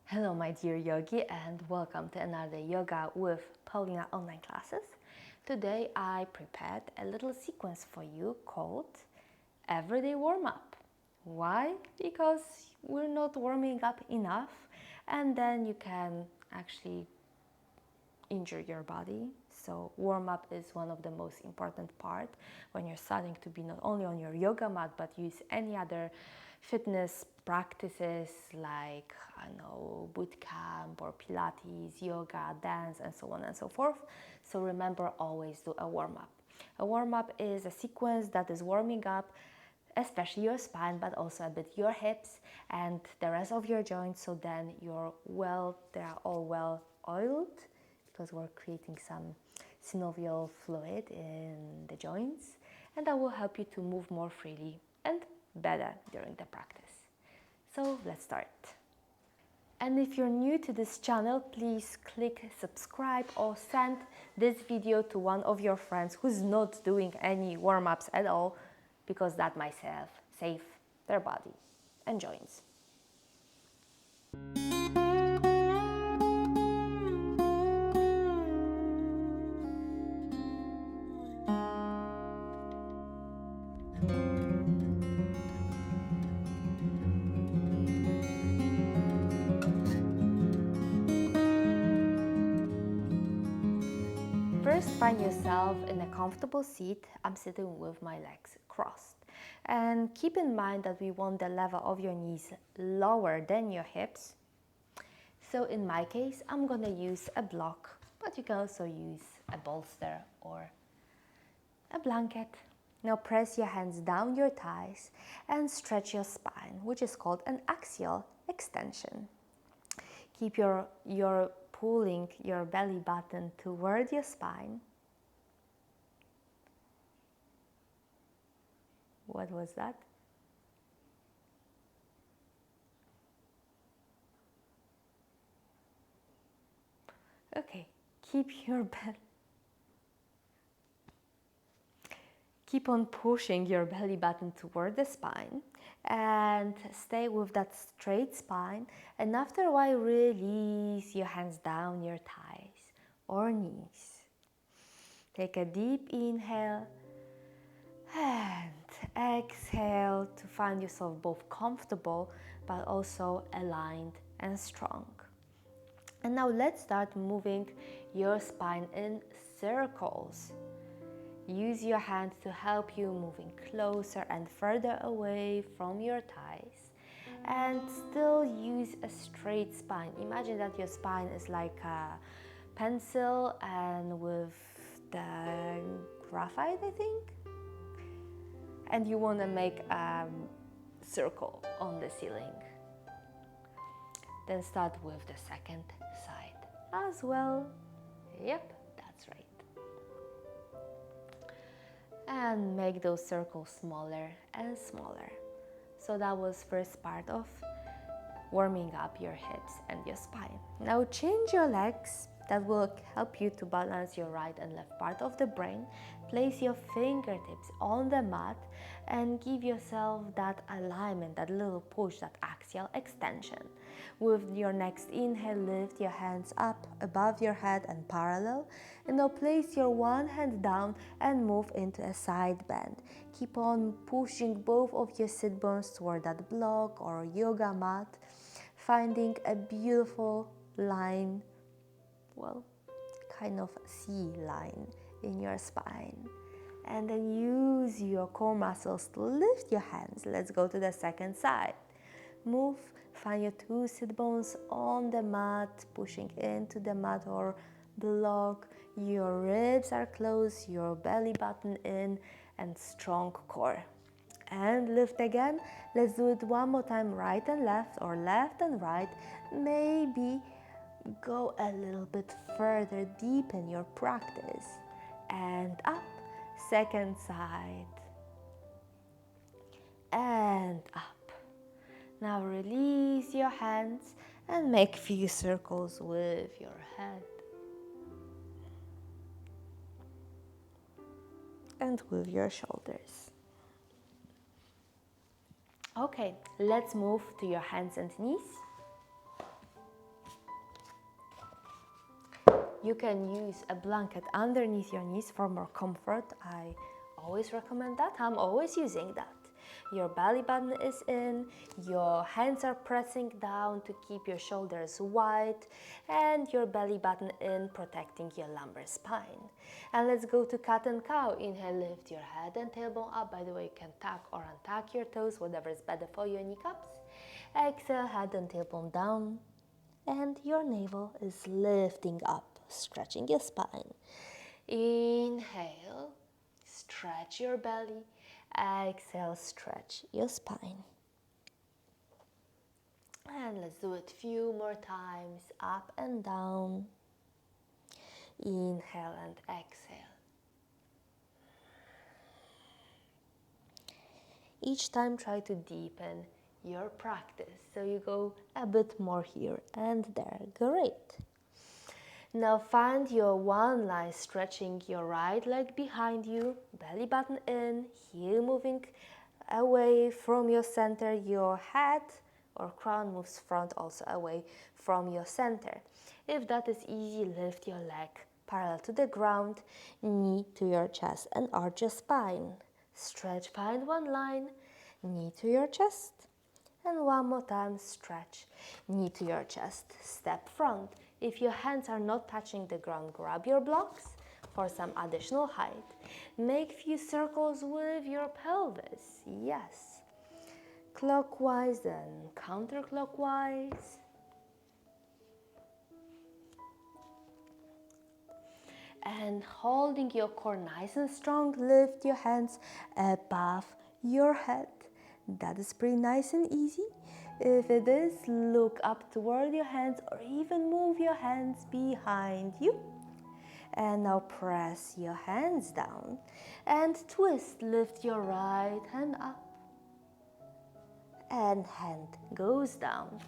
Hello my dear yogi, and welcome to another Yoga with Paulina online classes. Today I prepared a little sequence for you called Everyday Warm-Up. Why? Because we're not warming up enough, and then you can actually injure your body. So warm-up is one of the most important part when you're starting to be not only on your yoga mat but use any other fitness practices like, I know, boot camp or Pilates, yoga, dance, and so on and so forth. So remember, always do a warm-up. A warm-up is a sequence that is warming up especially your spine, but also a bit your hips and the rest of your joints, so then they are all well oiled, because we're creating some synovial fluid in the joints, and that will help you to move more freely and better during the practice. So let's start. And if you're new to this channel, please click subscribe or send this video to one of your friends who's not doing any warm-ups at all, because that might save their body and joints. First, find yourself in a comfortable seat. I'm sitting with my legs crossed. And keep in mind that we want the level of your knees lower than your hips. So in my case, I'm gonna use a block, but you can also use a bolster or a blanket. Now press your hands down your thighs and stretch your spine, which is called an axial extension. Keep your pulling your belly button toward your spine. What was that? Okay, keep on pushing your belly button toward the spine and stay with that straight spine, and after a while release your hands down your thighs or knees. Take a deep inhale and exhale to find yourself both comfortable but also aligned and strong. And now let's start moving your spine in circles. Use your hands to help you moving closer and further away from your thighs, and still use a straight spine. Imagine that your spine is like a pencil and with the graphite, I think, and you want to make a circle on the ceiling. Then start with the second side as well. Yep, that's right. And make those circles smaller and smaller. So that was first part of warming up your hips and your spine. Now change your legs. That will help you to balance your right and left part of the brain. Place your fingertips on the mat and give yourself that alignment, that little push, that axial extension. With your next inhale, lift your hands up above your head and parallel. And now place your one hand down and move into a side bend. Keep on pushing both of your sit bones toward that block or yoga mat, finding a beautiful line, well, kind of C line in your spine. And then use your core muscles to lift your hands. Let's go to the second side. Move, find your two sit bones on the mat, pushing into the mat or block. Your ribs are closed, your belly button in, and strong core. And lift again. Let's do it one more time, right and left or left and right. Maybe go a little bit further, deepen your practice. And up, second side. And up. Now release your hands and make few circles with your head. And with your shoulders. Okay, let's move to your hands and knees. You can use a blanket underneath your knees for more comfort. I always recommend that. I'm always using that. Your belly button is in, your hands are pressing down to keep your shoulders wide, and your belly button in, protecting your lumbar spine. And let's go to cat and cow. Inhale, lift your head and tailbone up. By the way, you can tuck or untuck your toes, whatever is better for your kneecaps. Exhale, head and tailbone down, and your navel is lifting up, stretching your spine. Inhale, stretch your belly. Exhale, stretch your spine. And let's do it a few more times, up and down. Inhale and exhale. Each time try to deepen your practice, so you go a bit more here and there. Great. Now find your one line, stretching your right leg behind you, belly button in, heel moving away from your center, your head or crown moves front also away from your center. If that is easy, lift your leg parallel to the ground, knee to your chest and arch your spine. Stretch, find one line, knee to your chest, and one more time, stretch, knee to your chest, step front. If your hands are not touching the ground, grab your blocks for some additional height. Make few circles with your pelvis, yes. Clockwise and counterclockwise. And holding your core nice and strong, lift your hands above your head. That is pretty nice and easy. If it is, look up toward your hands or even move your hands behind you. And now press your hands down and twist. Lift your right hand up and hand goes down.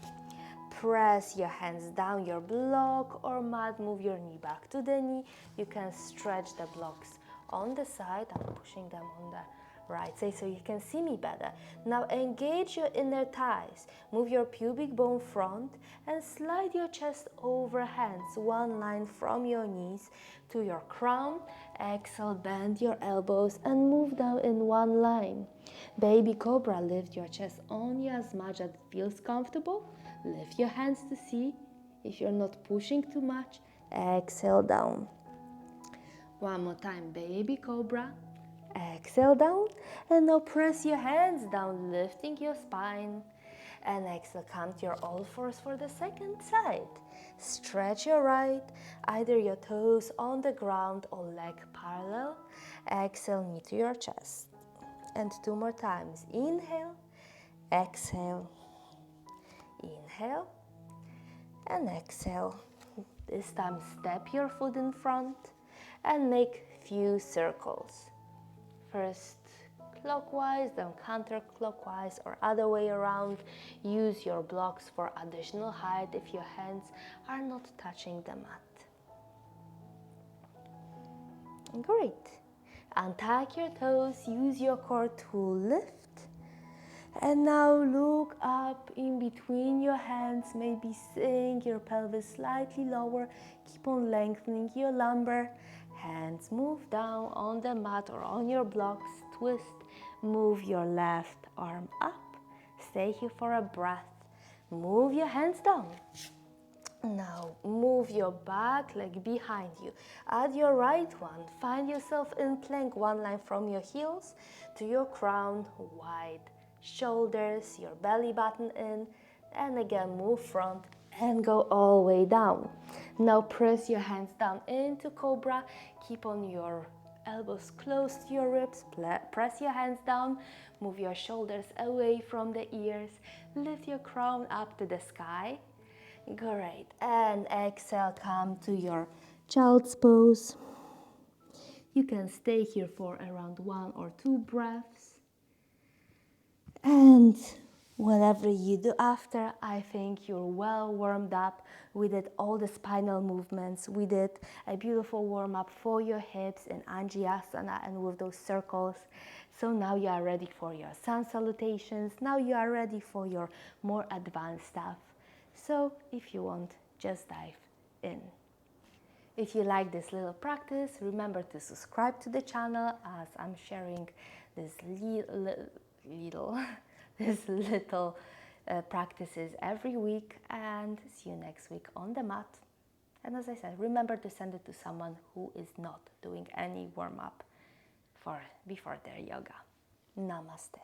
Press your hands down your block or mat. Move your knee back to the knee. You can stretch the blocks on the side. I'm pushing them on the right side so you can see me better. Now engage your inner thighs. Move your pubic bone front and slide your chest over hands. One line from your knees to your crown. Exhale, bend your elbows and move down in one line. Baby cobra, lift your chest only as much as it feels comfortable. Lift your hands to see if you're not pushing too much. Exhale down. One more time, baby cobra. Exhale down, and now press your hands down, lifting your spine. And exhale, come to your all fours for the second side. Stretch your right, either your toes on the ground or leg parallel. Exhale, knee to your chest. And two more times. Inhale, exhale, inhale, and exhale. This time, step your foot in front and make few circles. First clockwise, then counterclockwise or other way around. Use your blocks for additional height if your hands are not touching the mat. Great. Untuck your toes, use your core to lift. And now look up in between your hands, maybe sink your pelvis slightly lower. Keep on lengthening your lumbar. Hands move down on the mat or on your blocks. Twist, move your left arm up. Stay here for a breath. Move your hands down. Now move your back leg behind you. Add your right one. Find yourself in plank, one line from your heels to your crown, wide shoulders, your belly button in, and again move front and go all the way down. Now press your hands down into cobra. Keep on your elbows close to your ribs. Press your hands down. Move your shoulders away from the ears. Lift your crown up to the sky. Great. And exhale, come to your child's pose. You can stay here for around 1 or 2 breaths. And whatever you do after, I think you're well warmed up. We did all the spinal movements. We did a beautiful warm-up for your hips in Anjasana and with those circles. So now you are ready for your sun salutations. Now you are ready for your more advanced stuff. So if you want, just dive in. If you like this little practice, remember to subscribe to the channel as I'm sharing this little practices every week, and see you next week on the mat. And as I said, remember to send it to someone who is not doing any warm-up before their yoga. Namaste.